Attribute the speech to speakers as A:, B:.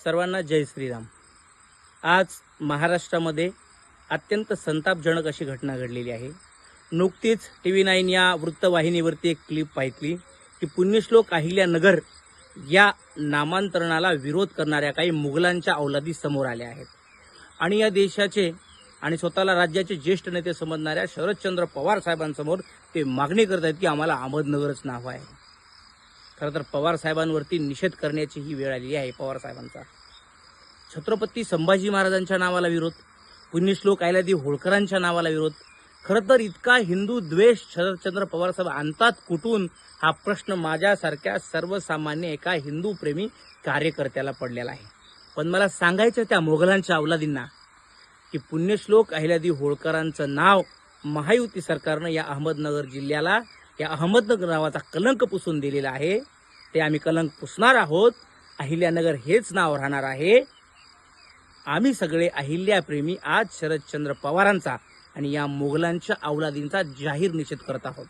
A: सर्वांना जय श्रीराम। आज महाराष्ट्रामध्ये अत्यंत संतापजनक अशी घटना घडलेली आहे। नुकतीच TV9 या वृत्तवाहिनीवरती एक क्लिप पाहिली की पुण्यश्लोक अहिल्यानगर या नामांतरणाला विरोध करणाऱ्या काही मुघलांच्या अवलादी समोर आल्या आहेत आणि या देशाचे आणि स्वतःला राज्याचे ज्येष्ठ नेते समजणाऱ्या शरदचंद्र पवार साहेबांसमोर ते मागणी करत आहेत की आम्हाला अहमदनगरच नाव आहे। खरं तर पवार साहेबांवरती निषेध करण्याची ही वेळ आलेली आहे। पवार साहेबांचा छत्रपती संभाजी महाराजांच्या नावाला विरोध, पुण्यश्लोक अहिल्यादेवी होळकरांच्या नावाला विरोध। खरं तर इतका हिंदू द्वेष शरदचंद्र पवार साहेब आणतात कुठून, हा प्रश्न माझ्यासारख्या सर्वसामान्य एका हिंदू प्रेमी कार्यकर्त्याला पडलेला आहे। पण मला सांगायचं त्या मोगलांच्या अवलादींना की पुण्यश्लोक अहिल्यादेवी होळकरांचं नाव महायुती सरकारनं या अहमदनगर जिल्ह्याला, या अहमदनगर नावाचा कलंक पुसून दिलेला आहे। ते आम्ही कलंक पुसणार आहोत। अहिल्यानगर हेच नाव राहणार आहे। आम्ही सगळे अहिल्याप्रेमी आज शरदचंद्र पवारांचा आणि या मोगलांच्या अवलादींचा जाहीर निषेध करत आहोत।